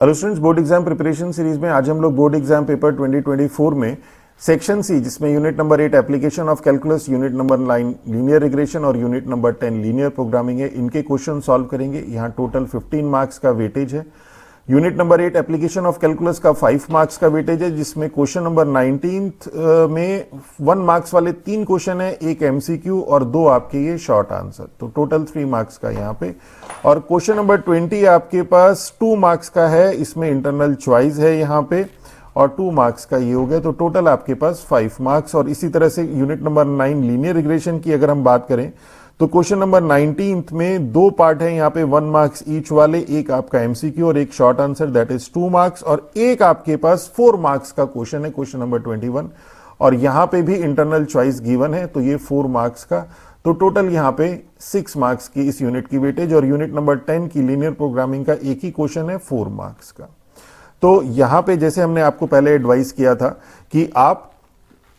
Hello students, board exam preparation series में आज हम लोग बोर्ड एग्जाम पेपर 2024 में सेक्शन सी, जिसमें unit number 8 application of calculus, unit number 9 linear regression और यूनिट नंबर 10 लीनियर प्रोग्रामिंग है, इनके क्वेश्चन सॉल्व करेंगे। यहाँ टोटल 15 मार्क्स का वेटेज है। Unit number 8 application of calculus का 5 मार्क्स का वेटेज है, जिसमें क्वेश्चन नंबर 19 में 1 मार्क्स वाले 3 क्वेश्चन है, एक एमसीक्यू और 2 आपके ये शॉर्ट आंसर, तो टोटल 3 मार्क्स का यहाँ पे। और क्वेश्चन नंबर 20 आपके पास 2 मार्क्स का है, इसमें इंटरनल चॉइस है यहाँ पे, और 2 मार्क्स का ये हो गया, तो टोटल आपके पास 5 मार्क्स। और इसी तरह से यूनिट नंबर 9 लीनियर रिग्रेशन की अगर हम बात करें तो क्वेश्चन नंबर 19 में 2 पार्ट है यहाँ पे, 1 मार्क्स ईच वाले, एक आपका एमसीक्यू और एक short answer, that is 2 marks, और एक आपके पास 4 मार्क्स का क्वेश्चन है, क्वेश्चन नंबर 21, और यहाँ पे भी इंटरनल चॉइस गिवन है, तो ये 4 मार्क्स का, तो टोटल यहाँ पे 6 मार्क्स की इस यूनिट की वेटेज। और यूनिट नंबर 10 की लीनियर प्रोग्रामिंग का एक ही क्वेश्चन है, 4 मार्क्स का। तो यहाँ पे जैसे हमने आपको पहले एडवाइस किया था कि आप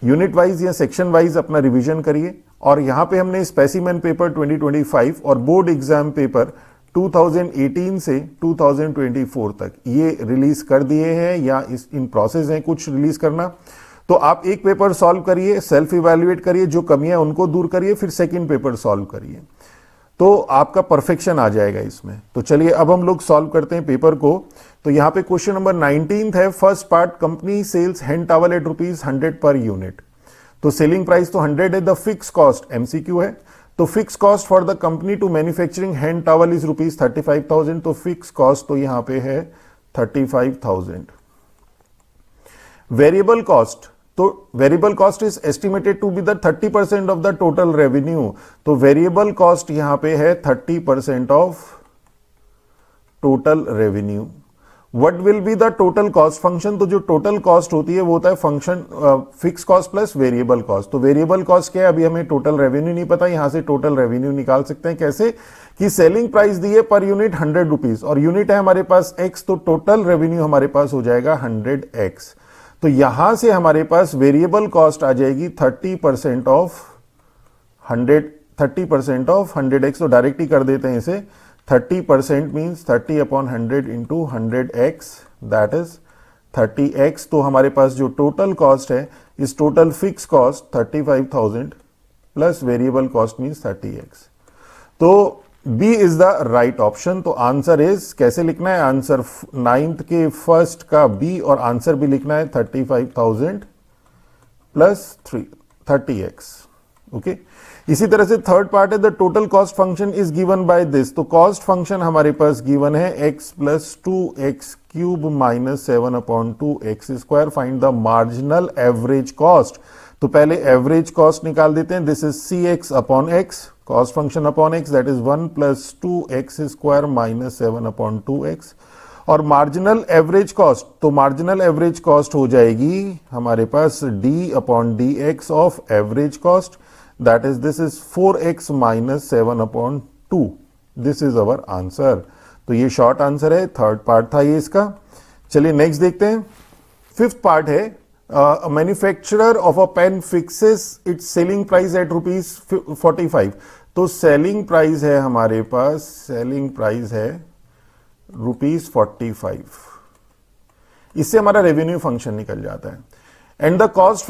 यूनिट वाइज या सेक्शन वाइज अपना रिवीजन करिए, और यहाँ पे हमने स्पेसिमेन पेपर 2025 और बोर्ड एग्जाम पेपर 2018 से 2024 तक ये रिलीज कर दिए हैं, या इन प्रोसेस हैं कुछ रिलीज करना। तो आप एक पेपर सॉल्व करिए, सेल्फ इवैल्यूएट करिए, जो कमियां उनको दूर करिए, फिर सेकंड पेपर सॉल्व करिए, तो आपका परफेक्शन आ जाएगा इसमें। तो चलिए अब हम लोग सॉल्व करते हैं पेपर को। तो यहाँ पे क्वेश्चन नंबर 19 है, first part, company sells hand towel at ₹100 per unit. तो सेलिंग प्राइस तो 100 है, द फिक्स कॉस्ट एमसीक्यू है, तो fix cost for the company to manufacturing hand towel is ₹35,000, तो फिक्स कॉस्ट तो यहां पे है 35,000। वेरिएबल कॉस्ट, तो variable cost is estimated to be the 30% of the total revenue, तो वेरिएबल कॉस्ट यहां पे है 30% of total revenue. What will be the total cost function? तो जो टोटल कॉस्ट होती है वो होता है function fix cost plus variable cost. तो वेरिएबल कॉस्ट क्या है, अभी हमें टोटल रेवेन्यू नहीं पता, यहां से टोटल रेवेन्यू निकाल सकते हैं। कैसे कि सेलिंग प्राइस दी है पर यूनिट ₹100 और यूनिट है हमारे पास x, तो टोटल रेवेन्यू हमारे पास हो जाएगा 100x। तो यहां से हमारे पास वेरिएबल कॉस्ट आ जाएगी 30% ऑफ 100x, तो डायरेक्ट ही कर देते हैं इसे। 30% means 30/100 into 100x, that is 30x। तो हमारे पास जो टोटल कॉस्ट है, इस total fix cost 35,000 plus variable cost means 30x। तो B is the right option. तो आंसर इज, कैसे लिखना है, आंसर 9th के फर्स्ट का बी, और आंसर भी लिखना है 35,000 प्लस 30x। ओके, इसी तरह से थर्ड पार्ट है, the total cost function is given by this. तो कॉस्ट फंक्शन हमारे पास गिवन है x plus 2x³ minus 7/2x²। Find the marginal average cost. तो पहले एवरेज कॉस्ट निकाल देते हैं, this is cx/x, cost function upon x, that is 1 plus 2x² minus 7/2x। और मार्जिनल एवरेज कॉस्ट, तो मार्जिनल एवरेज कॉस्ट हो जाएगी हमारे पास d/dx of average cost, that is this is 4x minus 7/2। this is our answer। तो ये short answer है, third part था ये इसका। चलिए नेक्स्ट देखते हैं। फिफ्थ पार्ट है, manufacturer of a pen fixes its selling price at ₹45। तो सेलिंग प्राइस है हमारे पास, सेलिंग प्राइस है ₹45। इससे हमारा रेवेन्यू फंक्शन निकल जाता है। एंड द कॉस्ट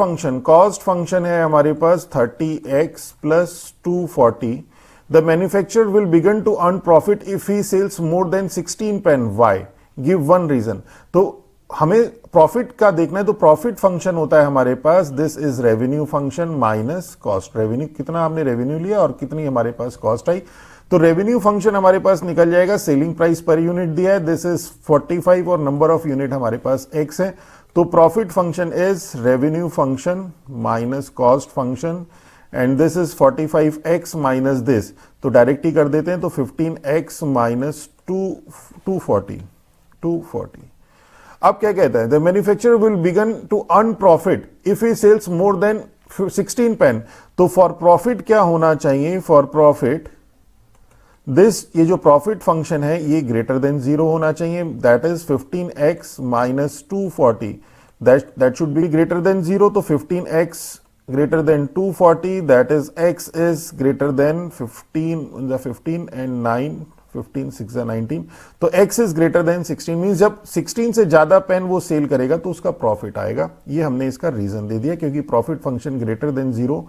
फंक्शन है हमारे पास 30x plus 240। The manufacturer will begin to earn profit if he sells more than 16 pen, why, give one reason. तो हमें प्रॉफिट का देखना है, तो प्रॉफिट फंक्शन होता है हमारे पास, this is revenue function minus cost. Revenue, कितना हमने रेवेन्यू लिया और कितनी हमारे पास कॉस्ट आई, तो रेवेन्यू फंक्शन हमारे पास निकल जाएगा। सेलिंग प्राइस पर यूनिट दिया है, दिस इज 45, और नंबर ऑफ यूनिट हमारे पास x है, तो profit function is revenue function minus cost function, and this is 45x minus this, तो डायरेक्ट ही कर देते हैं, तो 15x माइनस 240। अब क्या कहता है, the manufacturer will begin to earn profit if he sells more than 16 pen. तो फॉर प्रॉफिट क्या होना चाहिए, फॉर प्रॉफिट दिस, ये जो प्रॉफिट फंक्शन है ये ग्रेटर देन 0 होना चाहिए, that is 15x minus 240, that should be greater than 0। तो 15x greater than 240, that is x is greater than 15 and 9 15 6 19, तो x is greater then 16 means जब 16 से ज्यादा पेन वो सेल करेगा तो उसका प्रॉफिट आएगा। ये हमने इसका रीजन दे दिया क्योंकि प्रॉफिट फंक्शन ग्रेटर देन 0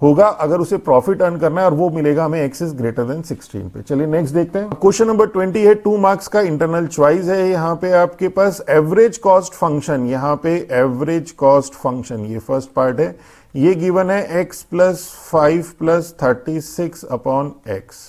होगा अगर उसे प्रॉफिट अर्न करना है और वो मिलेगा हमें x इज ग्रेटर देन 16 पे। चलिए नेक्स्ट देखते हैं। क्वेश्चन नंबर 20 है, 2 मार्क्स का इंटरनल चॉइस है। यहां पे आपके पास एवरेज कॉस्ट फंक्शन, यहां पे एवरेज कॉस्ट फंक्शन, ये फर्स्ट पार्ट है, ये गिवन है x plus 5 plus 36 upon x।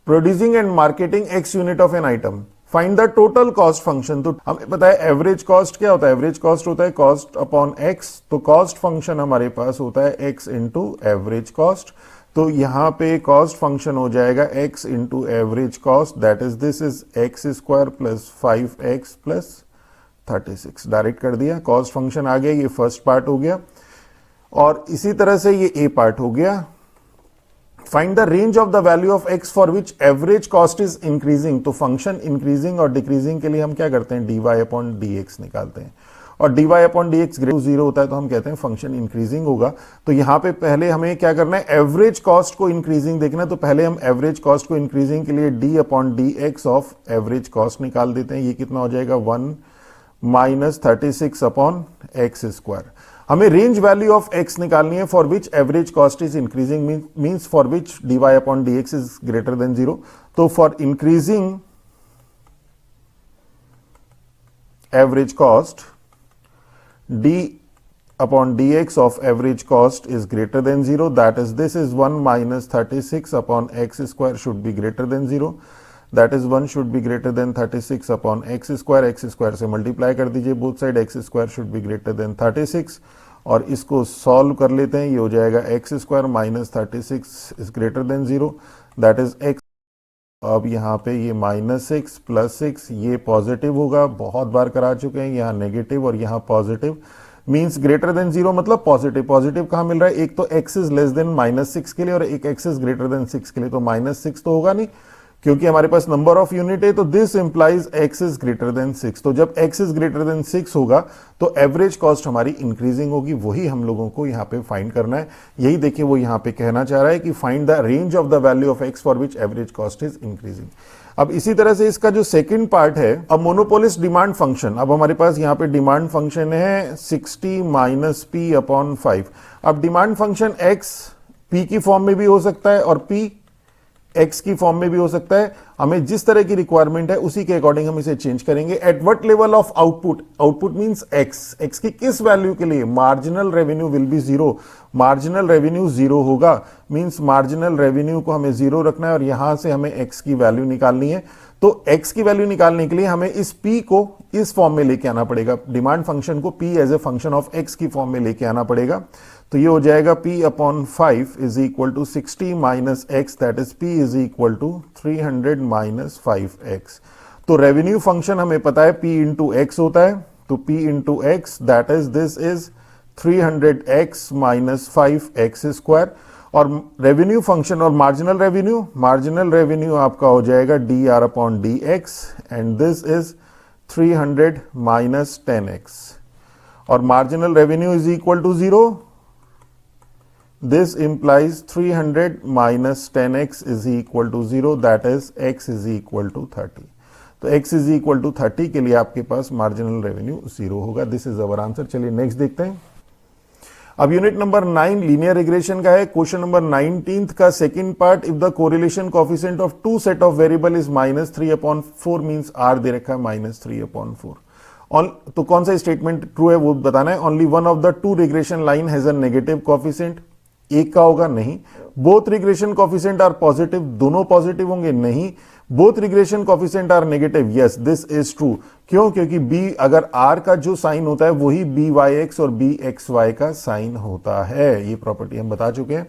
Producing and marketing x unit of an item, find the total cost function. तो हमें पता है एवरेज कॉस्ट क्या होता है, एवरेज कॉस्ट होता है कॉस्ट अपॉन x, तो कॉस्ट फंक्शन हमारे पास होता है x इंटू एवरेज कॉस्ट। तो यहां पे कॉस्ट फंक्शन हो जाएगा x into average cost, that is this is x square plus 5x plus 36। Direct कर दिया, कॉस्ट फंक्शन आ गया, ये फर्स्ट पार्ट हो गया। और इसी तरह से ये ए पार्ट हो गया। Find the range of the value of x for which average cost is increasing. तो फंक्शन इंक्रीजिंग और डिक्रीजिंग के लिए हम क्या करते हैं, dy अपॉन dx निकालते हैं, और dy अपॉन dx ग्रेटर 0 होता है तो हम कहते हैं फंक्शन इंक्रीजिंग होगा। तो यहां पे पहले हमें क्या करना है, एवरेज कॉस्ट को इंक्रीजिंग देखना है, तो पहले हम एवरेज कॉस्ट को इंक्रीजिंग के लिए d upon dx of average cost निकाल देते हैं। ये कितना हो जाएगा, 1 माइनस 36 अपॉन एक्स स्क्वायर। हमें रेंज वैल्यू ऑफ x निकालनी है for which average cost is increasing, means for which dy upon dx is greater then 0। तो for increasing average cost d upon dx of average cost is greater than 0, that is this is 1 minus 36 upon x square should be greater than 0, that is 1 should be greater than 36 upon x square से multiply कर दीजिए both side, x square should be greater than 36, और इसको solve कर लेते हैं, ये हो जाएगा x square minus 36 is greater than 0, that is x। अब यहाँ पे ये -6 प्लस 6, ये पॉजिटिव होगा, बहुत बार करा चुके हैं, यहाँ नेगेटिव और यहाँ पॉजिटिव, मींस ग्रेटर देन 0 मतलब पॉजिटिव। पॉजिटिव कहाँ मिल रहा है, एक तो x इज लेस देन -6 के लिए और एक x इज ग्रेटर देन 6 के लिए, तो -6 तो होगा नहीं क्योंकि हमारे पास नंबर ऑफ यूनिट है, तो this implies x is greater then 6। तो जब x इज ग्रेटर देन 6 होगा तो एवरेज कॉस्ट हमारी इंक्रीजिंग होगी, वही हम लोगों को यहाँ पे फाइंड करना है। यही देखिए वो यहाँ पे कहना चाह रहा है कि find the range of the value of x for which average cost is increasing. अब इसी तरह से इसका जो सेकंड पार्ट है, अब मोनोपोलिस्ट डिमांड फंक्शन, अब हमारे पास यहाँ पे डिमांड फंक्शन है 60 माइनस p अपॉन 5। अब डिमांड फंक्शन x p की फॉर्म में भी हो सकता है और p x की फॉर्म में भी हो सकता है, हमें जिस तरह की रिक्वायरमेंट है उसी के अकॉर्डिंग हम इसे चेंज करेंगे। At what level of output, output means x की किस वैल्यू के लिए, marginal revenue will be 0, marginal revenue 0 होगा, मींस मार्जिनल रेवेन्यू को हमें 0 रखना है और यहां से हमें x की वैल्यू निकालनी है। तो x की वैल्यू निकालने के लिए हमें इस p को इस फॉर्म में लेके आना पड़ेगा, डिमांड फंक्शन को p as a function of x की फॉर्म में लेके आना पड़ेगा। तो ये हो जाएगा p upon 5 is equal to 60 minus x, that is p is equal to 300 minus 5x। तो रेवेन्यू फंक्शन हमें पता है p इंटू एक्स होता है, तो p into x that is this is 300x minus 5x square. और revenue function और marginal revenue आपका हो जाएगा dr upon dx and this is 300 minus 10x, और marginal revenue is equal to 0, this implies 300 minus 10x is equal to 0, that is x is equal to 30। तो x is equal to 30 के लिए आपके पास marginal revenue 0 होगा। This is our answer. चलिए next देखते हैं। अब यूनिट नंबर 9 लीनियर रिग्रेशन का है। क्वेश्चन नंबर 19 का second part, if the correlation coefficient of two set of variable is -3/4 means r दे रखा है -3/4। तो कौन सा स्टेटमेंट ट्रू है वो बताना है। Only one of the two regression line has a negative coefficient, एक का होगा नहीं। Both regression coefficient are positive, दोनों पॉजिटिव होंगे नहीं। Both regression coefficient are negative, yes this is true. क्यों, क्योंकि b अगर r का जो साइन होता है वही byx और bxy का साइन होता है, ये प्रॉपर्टी हम बता चुके हैं।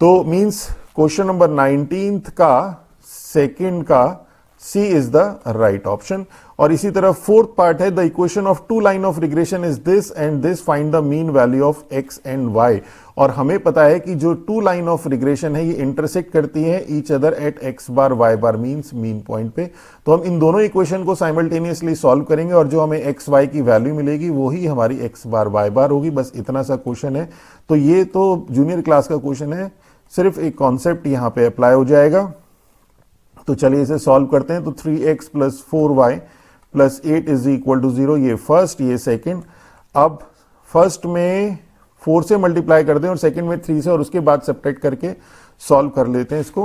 तो मींस क्वेश्चन नंबर 19 का सेकंड का C is the right option. और इसी तरह फोर्थ पार्ट है, the equation of two line of regression is this and this, find the mean value of x and y। और हमें पता है कि जो टू लाइन ऑफ रिग्रेशन है ये इंटरसेक्ट करती है each other at x bar y bar means mean point पे। तो हम इन दोनों इक्वेशन को साइमल्टेनियसली सॉल्व करेंगे और जो हमें x y की वैल्यू मिलेगी वही हमारी x बार y बार होगी। बस इतना सा क्वेश्चन है। तो ये तो जूनियर क्लास का क्वेश्चन है, सिर्फ एक कॉन्सेप्ट यहां पे अप्लाई हो जाएगा। तो चलिए इसे सॉल्व करते हैं। तो 3x plus 4y plus 8 is equal to 0, ये फर्स्ट ये सेकंड। अब फर्स्ट में 4 से मल्टीप्लाई कर दें और सेकंड में 3 से, और उसके बाद सब्ट्रैक्ट करके सॉल्व कर लेते हैं इसको।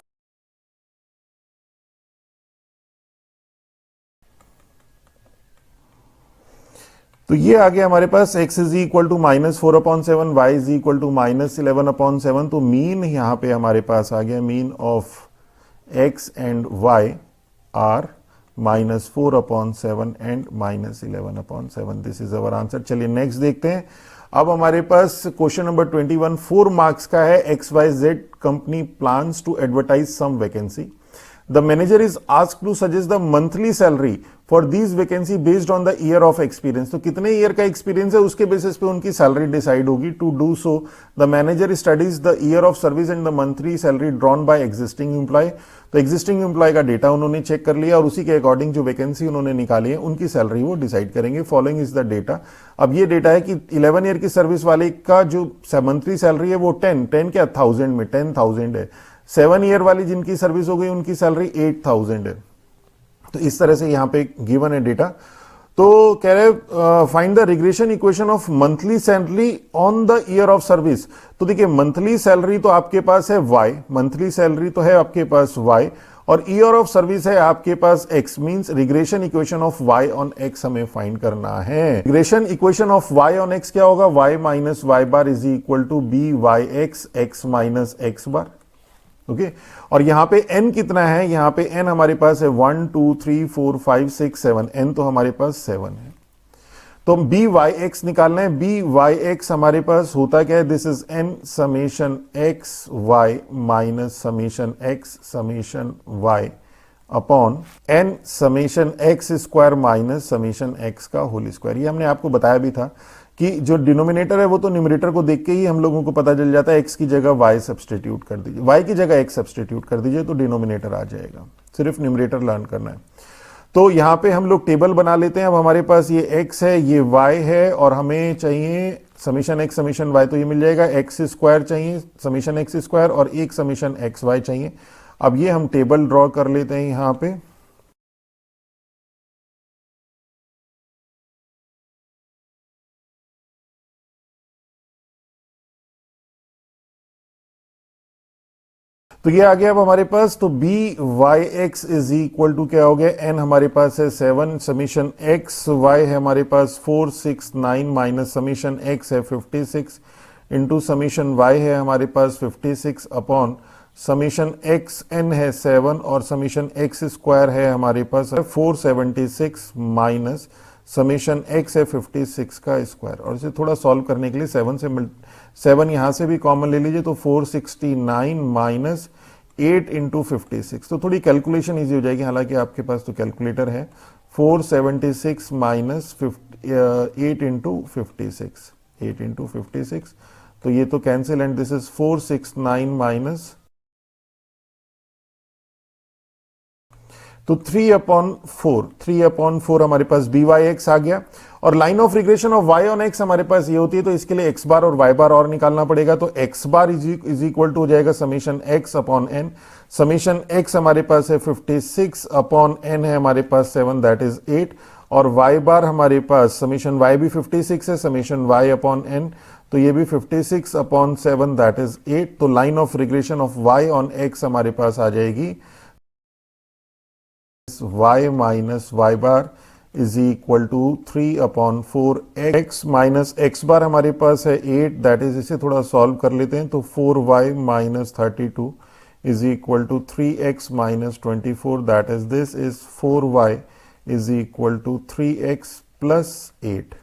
तो ये आ गया हमारे पास x is equal to -4/7, y is equal to -11/7। तो मीन यहां पे हमारे पास आ गया, mean of x and y are -4/7 and -11/7। This is our answer. चलिए नेक्स्ट देखते हैं। अब हमारे पास क्वेश्चन नंबर 21 4 मार्क्स का है। XYZ company plans to advertise some vacancy. The manager is asked to suggest the monthly salary for these vacancy based on the year of experience. तो कितने year का एक्सपीरियंस है उसके बेसिस पे उनकी salary decide होगी। To do so the manager studies the year of service and the monthly salary drawn by existing employ. तो existing employ का डेटा उन्होंने चेक कर लिया और उसी के अकॉर्डिंग जो वैकेंसी उन्होंने निकाली है उनकी सैलरी वो डिसाइड करेंगे। Following is the data. अब ये डेटा है कि 11 ईयर की सर्विस वाले का जो मंथली सैलरी है वो 10 क्या 1000 में 10,000 है। 7 ईयर वाली जिनकी सर्विस हो गई उनकी सैलरी 8000 है। तो इस तरह से यहां पे गिवन है डेटा। तो कह रहे find the regression equation of monthly salary on the year of service. तो देखिए मंथली सैलरी तो आपके पास है y, मंथली सैलरी तो है आपके पास y, और ईयर ऑफ सर्विस है आपके पास x। Means regression equation of y on x हमें फाइंड करना है। Regression equation of y on x क्या होगा? y minus y bar is equal to b y x x minus x bar. Okay और यहां पे n कितना है? यहां पे n हमारे पास है 1 2 3 4 5 6 7, n तो हमारे पास 7 है। तो बी वाई एक्स निकालना है। बी वाई एक्स हमारे पास होता क्या है? This is n summation x y minus summation x summation y upon n summation x square minus summation x का होल स्क्वायर। ये हमने आपको बताया भी था कि जो डिनोमिनेटर है वो तो न्यूमरेटर को देख के ही हम लोगों को पता चल जाता है। x की जगह y सब्सटीट्यूट कर दीजिए, y की जगह x सब्सटीट्यूट कर दीजिए तो डिनोमिनेटर आ जाएगा। सिर्फ न्यूमरेटर लर्न करना है। तो यहां पे हम लोग टेबल बना लेते हैं। अब हमारे पास ये x है, ये y है, और हमें चाहिए समीशन x समीशन y। तो ये मिल जाएगा x स्क्वायर चाहिए, समीशन x स्क्वायर, और एक समीशन एक्स वाई चाहिए। अब ये हम टेबल ड्रॉ कर लेते हैं यहां पे। तो ये आ गया अब हमारे पास। तो b y x is equal to क्या हो गया? एन हमारे पास है 7, समीशन एक्स वाई है हमारे पास 4 6 9 माइनस समीशन एक्स है 56 इंटू समीशन वाई है हमारे पास 56 अपॉन समीशन एक्स एन है 7 और समीशन एक्स स्क्वायर है हमारे पास 476 माइनस समीशन एक्स है 56 का स्क्वायर। और इसे थोड़ा सॉल्व करने के लिए 7 यहां से भी कॉमन ले लीजिए तो 469 माइनस 8 इंटू 56। तो थोड़ी कैलकुलेशन इजी हो जाएगी, हालांकि आपके पास तो कैलकुलेटर है। 476 माइनस 8 इंटू 56, 8 इंटू 56, तो ये तो cancel and this is 469 minus, तो 3/4 हमारे पास बी वाई एक्स आ गया। और line of regression of y on x हमारे पास ये होती है, तो इसके लिए x बार और y बार और निकालना पड़ेगा। तो x bar is equal to हो जाएगा summation x upon n। Summation x हमारे पास है 56 अपॉन n है हमारे पास 7 दैट इज 8, और y बार हमारे पास समीशन y भी 56 है, समीशन y अपॉन n, तो ये भी 56 अपॉन 7 दैट इज 8। तो line of regression of y on x हमारे पास आ जाएगी y minus y bar is equal to 3/4 x minus x bar हमारे पास है 8 दैट इज, इसे थोड़ा सॉल्व कर लेते हैं। तो 4y minus 32 is equal to 3x minus 24 that is, this is 4y is equal to 3x plus 8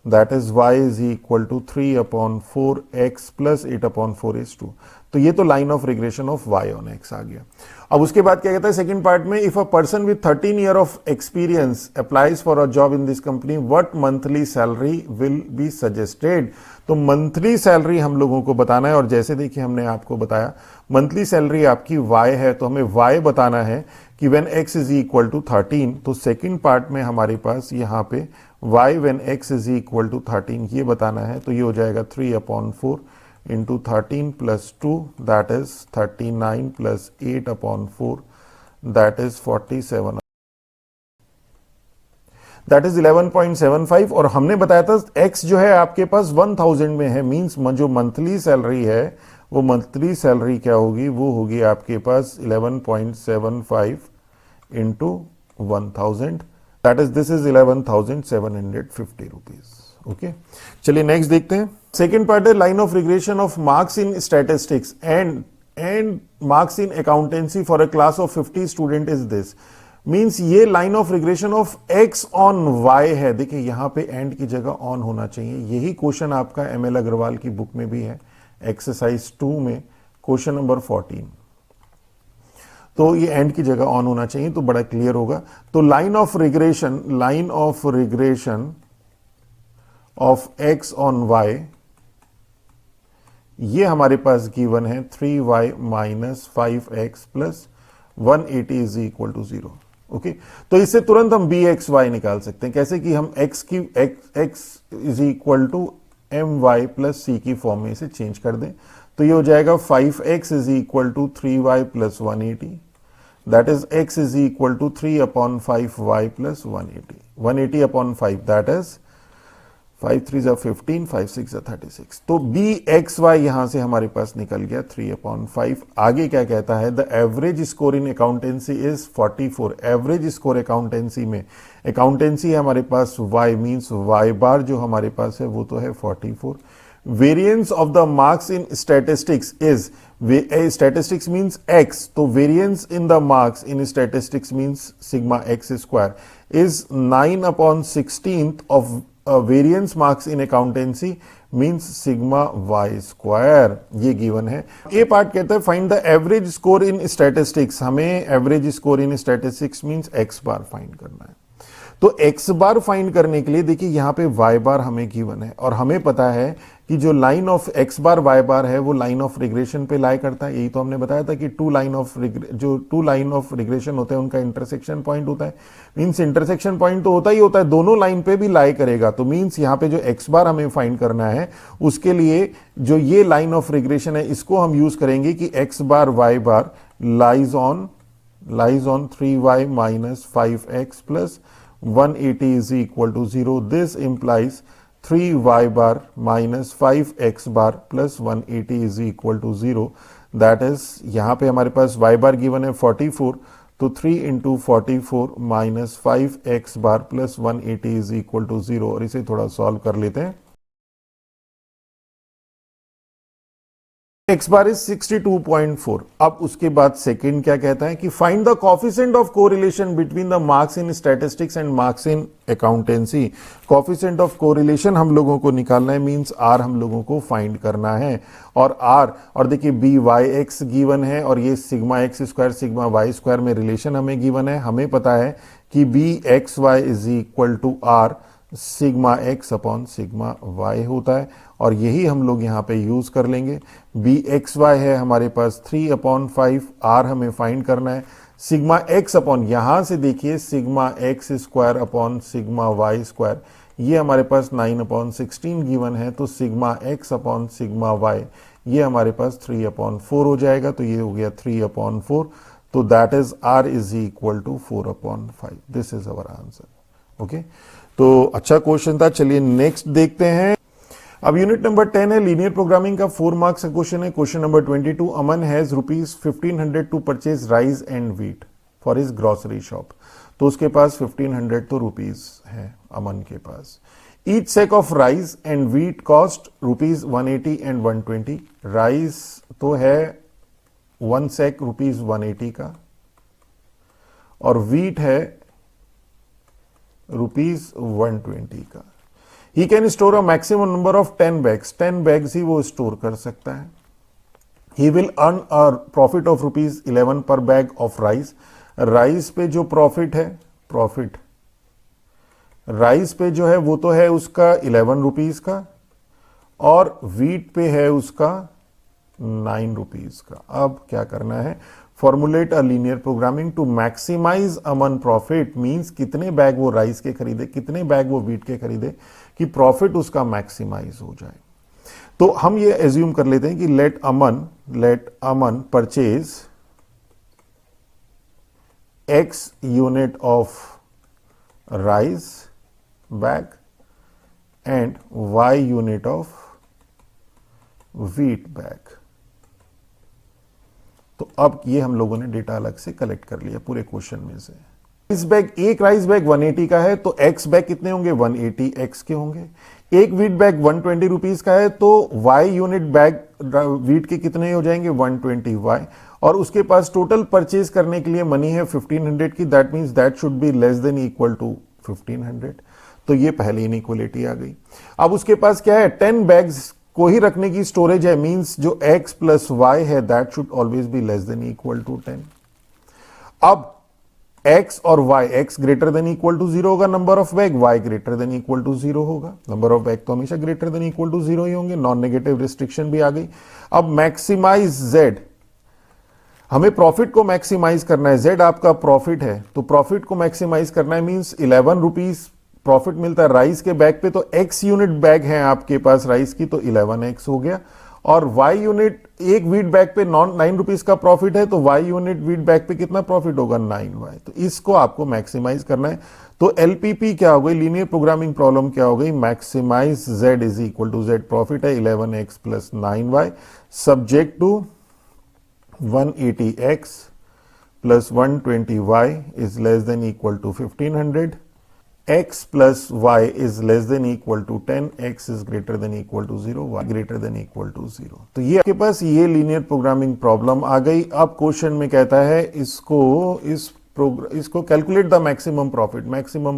that is y is equal to 3/4 x plus 8/4 is 2। तो ये तो line of regression of y on x आ गया। अब उसके बाद क्या कहता है सेकंड पार्ट में, if a person with 13 year of experience applies for a job in this company what monthly salary will be suggested. तो मंथली सैलरी हम लोगों को बताना है, और जैसे देखिए हमने आपको बताया मंथली सैलरी आपकी y है, तो हमें y बताना है कि when x is equal to 13। तो सेकंड पार्ट में हमारे पास यहाँ पे y when x is equal to 13 ये बताना है। तो ये हो जाएगा 3/4 into 13 plus 2, that is 39 plus 8 upon 4, that is 47, that is 11.75। और हमने बताया था x जो है आपके पास 1000 में है, मींस जो मंथली सैलरी है वो मंथली सैलरी क्या होगी, वो होगी आपके पास 11.75 into 1000, that is this is 11,750 rupees. Okay, चलिए नेक्स्ट देखते हैं। सेकेंड पार्ट है line of regression of marks in statistics and marks in accountancy for a class of 50 student is this. Means ये line of regression of x on y है। देखिए यहां पे and की जगह ऑन होना चाहिए, यही क्वेश्चन आपका ML अग्रवाल की बुक में भी है, एक्सरसाइज 2 में क्वेश्चन नंबर 14। तो ये एंड की जगह ऑन होना चाहिए तो बड़ा क्लियर होगा। तो line of regression of x on y, ये हमारे पास गिवन है 3y minus 5x plus 180 is equal to 0। Okay, तो इससे तुरंत हम bxy निकाल सकते हैं। कैसे कि हम x is equal to my plus c की फॉर्म में इसे चेंज कर दें, तो ये हो जाएगा 5x is equal to 3y plus 180, that is x is equal to 3 upon 5y plus 180 upon 5, that is 5 3 जा 15, 5 6 जा 36। तो bxy यहां से हमारे पास निकल गया 3 अपॉन 5। आगे क्या कहता है, the average score in accountancy is 44। Average score accountancy में, अकाउंटेंसी है हमारे पास y, मींस y बार जो हमारे पास है वो तो है 44। Variance of the marks in statistics is, statistics means x, तो variance in the marks in statistics means sigma x square is 9 upon 16th of variance marks in accountancy means sigma y square, ये given है। ये part कहता है find the average score in statistics. हमें average score in statistics means x bar find करना है। तो x bar find करने के लिए देखिए यहां पे y बार हमें गिवन है और हमें पता है कि जो line of x bar y बार है वो लाइन ऑफ रिग्रेशन पे लाई करता है। यही तो हमने बताया था कि टू लाइन ऑफ रिग्रेशन होते हैं उनका इंटरसेक्शन पॉइंट होता है। मींस इंटरसेक्शन पॉइंट तो होता ही होता है, दोनों लाइन पे भी लाई करेगा। तो मींस यहां पे जो x बार हमें फाइंड करना है उसके लिए जो ये लाइन ऑफ रिग्रेशन है इसको हम यूज करेंगे कि x bar y bar lies on 3y minus 5x plus 180 is equal to 0. This implies 3y bar minus 5x bar plus 180 is equal to 0. That is, यहां पे हमारे पास y bar given है 44, तो 3 into 44 minus 5x bar plus 180 is equal to 0। और इसे थोड़ा solve कर लेते हैं। x bar is 62.4। अब उसके बाद सेकंड क्या कहता है कि find the coefficient of correlation between the marks in statistics and marks in accountancy. Coefficient of correlation हम लोगों को निकालना है, मींस r हम लोगों को फाइंड करना है। और r, और देखिए byx गिवन है और ये sigma x square sigma y square में रिलेशन हमें गिवन है। हमें पता है कि bxy is equal to r sigma x upon sigma y होता है और यही हम लोग यहाँ पे यूज कर लेंगे। bxy है हमारे पास 3 अपॉन 5, r हमें फाइंड करना है। सिग्मा x अपॉन, यहां से देखिए sigma x square upon sigma y square, ये हमारे पास 9 अपॉन 16 गिवन है। तो sigma x upon sigma y ये हमारे पास 3 अपॉन 4 हो जाएगा, तो ये हो गया 3 अपॉन 4। तो that is r is equal to 4 upon 5। This is our answer. Okay, तो अच्छा क्वेश्चन था। चलिए नेक्स्ट देखते हैं। अब यूनिट नंबर 10 है लीनियर प्रोग्रामिंग का 4 मार्क्स का क्वेश्चन है। Question number 22, Aman has ₹1500 to purchase rice and wheat for his grocery shop. तो उसके पास 1500 तो रुपीज है अमन के पास। Each sack of rice and wheat cost ₹180 and 120। Rice तो है 1 सेक ₹180 का और व्हीट है ₹120 का। He can store a maximum number of 10 bags. 10 bags ही वो स्टोर कर सकता है। He will earn a profit of ₹11 per bag of rice. Rice पे जो प्रॉफिट है, प्रॉफिट राइस पे जो है वो तो है उसका 11 रुपीज का और व्हीट पे है उसका 9 रुपीज का। अब क्या करना है, formulate a linear programming to maximize Aman profit. Means कितने बैग वो राइस के खरीदे, कितने बैग वो व्हीट के खरीदे कि प्रॉफिट उसका मैक्सिमाइज हो जाए। तो हम ये एज्यूम कर लेते हैं कि let Aman purchase X unit of rice bag and Y unit of wheat bag. तो अब ये हम लोगों ने डेटा अलग से कलेक्ट कर लिया पूरे क्वेश्चन में से। इस बैग, एक राइस बैग 180 का है तो एक्स बैग कितने होंगे, 180 एक्स के होंगे। एक वीट बैग 120 रुपीज का है तो वाई यूनिट बैग वीट के कितने हो जाएंगे, 120 वाई। और उसके पास टोटल परचेज करने के लिए मनी है 1500 की, that means that should be less than equal to 1500। तो ये पहली इनइक्वालिटी आ गई। अब उसके पास क्या है, 10 बैग्स को ही रखने की स्टोरेज है, मींस जो x प्लस वाई है that should always be less than equal to 10। अब x और y, x greater than equal to 0 होगा number of bag, y greater than equal to 0 होगा। नंबर ऑफ बैग तो हमेशा greater than equal to 0 ही होंगे, non negative restriction भी आ गई। अब मैक्सिमाइज z, हमें प्रॉफिट को मैक्सिमाइज करना है। z आपका प्रॉफिट है तो प्रॉफिट को मैक्सिमाइज करना है, मींस 11 रुपीज प्रॉफिट मिलता है राइस के बैग पे, तो x यूनिट बैग है आपके पास राइस की तो 11x हो गया। और y यूनिट एक वीट बैग पे 9 रुपीज का प्रॉफिट है तो y यूनिट वीट बैग पे कितना प्रॉफिट होगा, 9y। तो इसको आपको मैक्सिमाइज करना है। तो एलपीपी क्या हो गई, लीनियर प्रोग्रामिंग प्रॉब्लम क्या हो गई, maximize z is equal to z profit है 11x plus 9y subject to 180x plus 120y is less than equal to 1500, x plus y is less than equal to 10, x is greater than equal to 0, y greater than equal to 0। तो ये आपके पास ये linear programming problem आ गई। अब question में कहता है इसको कैलकुलेट द मैक्सिमम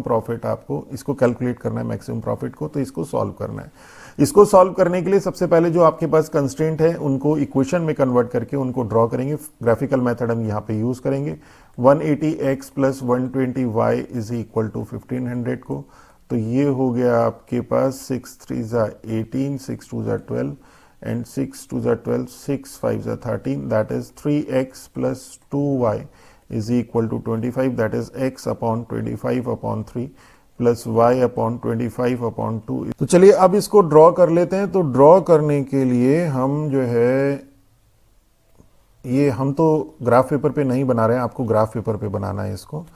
प्रॉफिट आपको इसको कैलकुलेट करना है मैक्सिमम प्रॉफिट को, तो इसको सॉल्व करना है। इसको सॉल्व करने के लिए सबसे पहले जो आपके पास कंस्ट्रेंट है उनको इक्वेशन में कन्वर्ट करके उनको ड्रॉ करेंगे। ग्राफिकल मेथड हम यहाँ पे यूज करेंगे। 180x plus 120y is equal to 1500 को, तो ये हो गया आपके पास 6 3 ज़ा 18, 6 2 ज़ा 12 एंड 6 2 ज़ा 12, 6 5 ज़ा 13, that is 3x plus 2y is equal to 25, that is x upon 25 upon 3 plus y upon 25 upon 2। तो चलिए अब इसको ड्रॉ कर लेते हैं। तो ड्रॉ करने के लिए हम जो है ये हम तो ग्राफ पेपर पे नहीं बना रहे हैं, आपको ग्राफ पेपर पे बनाना है इसको।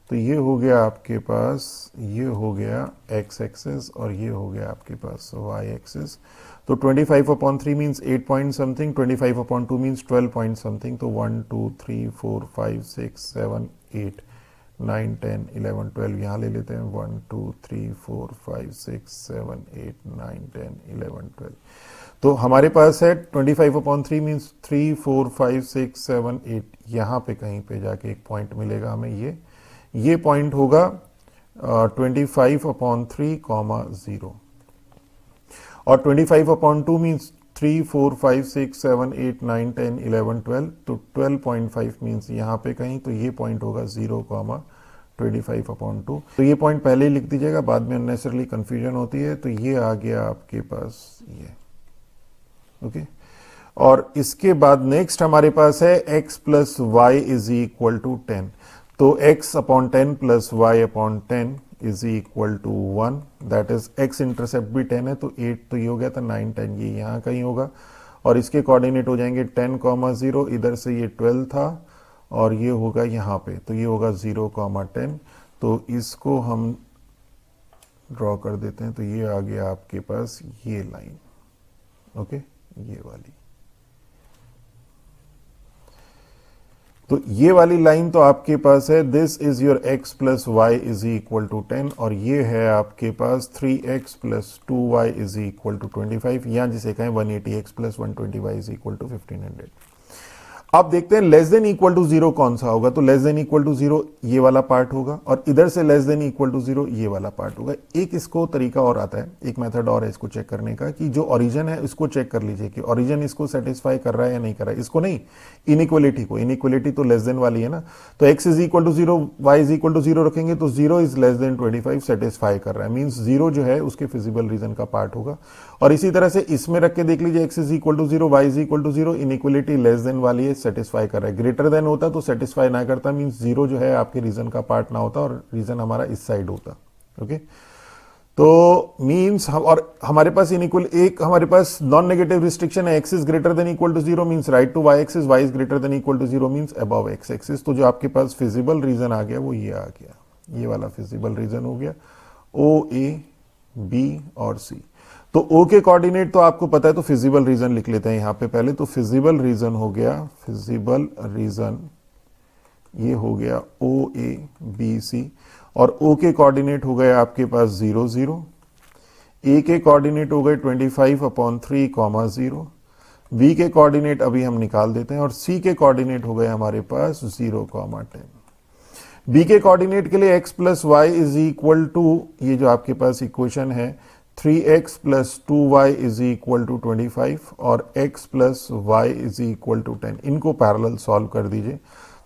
तो ये हो गया आपके पास, ये हो गया x एक्सिस और ये हो गया आपके पास y एक्सिस। तो 25 upon 3 means 8 point something, 25 upon 2 means 12 point something. तो 1 2 3 4 5 6 7 8 9 10 11 12 यहाँ ले लेते हैं। 1 2 3 4 5 6 7 8 9 10 11 12। तो हमारे पास है 25 अपॉन 3 मीन्स 3 4 5 6 7 8, यहाँ पे कहीं पे जाके एक पॉइंट मिलेगा हमें। ये पॉइंट होगा 25 अपॉन 3 0, और 25 अपॉन 2 मीन्स 3 4 5 6 7 8 9 10 11 12, तो 12.5 मीन्स यहाँ पे कहीं, तो ये पॉइंट होगा 0, 25 अपॉन 2। तो ये पॉइंट पहले ही लिख दीजिएगा, बाद में अननेसेसरली कंफ्यूजन होती है। तो ये आ गया आपके पास ये, ओके। और इसके बाद नेक्स्ट हमारे पास है x plus y is equal to 10। तो x upon 10 plus y upon 10 is equal to 1, that is x intercept भी 10 है तो 8, तो ये हो गया था 9 10, ये यहाँ कहीं होगा। और इसके कोऑर्डिनेट हो जाएंगे 10, 0, इधर से ये 12 था और ये होगा यहाँ पे, तो ये होगा 0, 10। तो इसको हम ड्रॉ कर देते हैं। तो ये आ गया आपके पास ये लाइन, ओके, ये वाली। तो ये वाली लाइन तो आपके पास है, this is your x plus y is equal to 10, और ये है आपके पास 3x plus 2y is equal to 25, या जिसे कहें 180x plus 120y is equal to 1500। अब देखते हैं लेस देन इक्वल टू 0 कौन सा होगा। तो लेस देन इक्वल टू 0 ये वाला पार्ट होगा, और इधर से लेस देन इक्वल टू 0 ये वाला पार्ट होगा। एक इसको तरीका और आता है, एक मेथड और है इसको चेक करने का, कि जो ओरिजिन है इसको चेक कर लीजिए कि ओरिजिन इसको सेटिस्फाई कर रहा है या नहीं कर रहा है। इसको नहीं, इनइक्वलिटी को। इनइक्वलिटी तो लेस देन वाली है ना, तो x is equal to 0, y is equal to 0 रखेंगे तो 0 इज लेस देन 25 सेटिस्फाई कर रहा है, मीन्स 0 जो है उसके फिजिबल रीजन का पार्ट होगा। और इसी तरह से इसमें रख के देख लीजिए, x is equal to 0, y is equal to 0, inequality less than वाली है, सेटिस्फाई कर रहा है। ग्रेटर देन होता तो सेटिस्फाई ना करता, मींस 0 जो है आपके रीजन का पार्ट ना होता और रीजन हमारा इस साइड होता, ओके। तो मीन्स और हमारे पास इनइक्वल एक हमारे पास नॉन नेगेटिव रिस्ट्रिक्शन है, x is greater than equal to zero means right to y axis, y is greater than equal to zero means above x axis. तो जो आपके पास फिजिबल रीजन आ गया वो ये आ गया, ये वाला फिजिबल रीजन हो गया ओ ए बी और सी। तो ओ के कोऑर्डिनेट तो आपको पता है, तो फिजिबल रीजन लिख लेते हैं यहां पे पहले। तो फिजिबल रीजन हो गया, फिजिबल रीजन ये हो गया ओ ए बी सी, और ओ के कोऑर्डिनेट हो गए आपके पास 0 0, ए के कोऑर्डिनेट हो गए 25/3 0, बी के कोऑर्डिनेट अभी हम निकाल देते हैं, और सी के कोऑर्डिनेट हो गए हमारे पास 0, 10। बी के कोऑर्डिनेट के लिए x plus y is equal to, ये जो आपके पास इक्वेशन है 3x plus 2y is equal to 25 और x plus y is equal to 10। इनको पैरेलल सॉल्व कर दीजिए।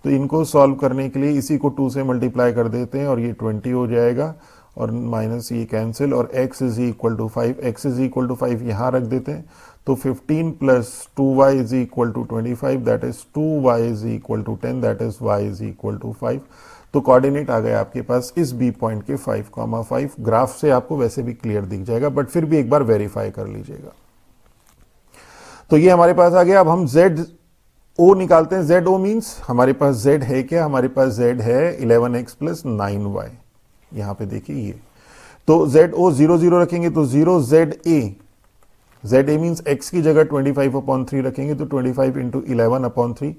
तो इनको सॉल्व करने के लिए इसी को 2 से मल्टीप्लाई कर देते हैं और ये 20 हो जाएगा, और माइनस ये कैंसिल, और x is equal to 5, x is equal to 5 यहां रख देते हैं। तो 15 plus 2y is equal to 25, that is 2y is equal to 10, that is y is equal to 5। तो कोऑर्डिनेट आ गए आपके पास इस बी पॉइंट के 5,5। ग्राफ से आपको वैसे भी क्लियर दिख जाएगा, बट फिर भी एक बार वेरीफाई कर लीजिएगा। तो ये हमारे पास आ गया। अब हम जेड ओ निकालते हैं। जेड ओ मीन्स हमारे पास जेड है क्या, हमारे पास जेड है 11x प्लस 9y। यहां पे देखिए ये, तो जेड ओ 0 0 रखेंगे तो 0 जेड ए मीन्स x की जगह 25/3 रखेंगे, तो 25 इंटू 11/3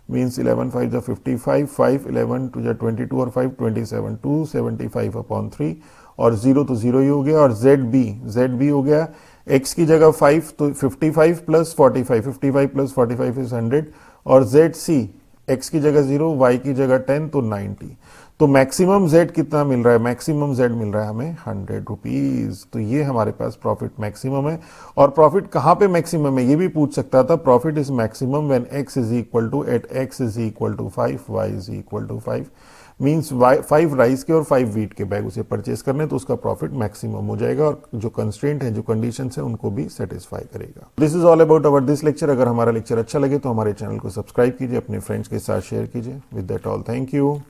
मीन्स 11 5 जा 55, 5 11 2 जा 22 और 5 27, 275/3, और 0 तो 0 ही हो गया। और जेड बी हो गया x की जगह 5 तो 55 प्लस 45, 55 प्लस 45 इज 100, और जेड सी x की जगह 0, y की जगह 10 तो 90। तो मैक्सिमम z कितना मिल रहा है, मैक्सिमम z मिल रहा है हमें 100 रुपीज। तो ये हमारे पास प्रॉफिट मैक्सिमम है। और प्रॉफिट कहां पे मैक्सिमम है ये भी पूछ सकता था। Profit is maximum when x is equal to at x is equal to 5, y is equal to 5 means 5 rice के और 5 व्हीट के बैग उसे परचेस करने, तो उसका प्रॉफिट मैक्सिमम हो जाएगा, और जो कंस्ट्रेंट है, जो कंडीशंस है, उनको भी सेटिस्फाई करेगा। This is all about our this lecture. अगर हमारा लेक्चर अच्छा लगे तो हमारे चैनल को सब्सक्राइब कीजिए, अपने फ्रेंड्स के साथ शेयर कीजिए। With that all, thank you.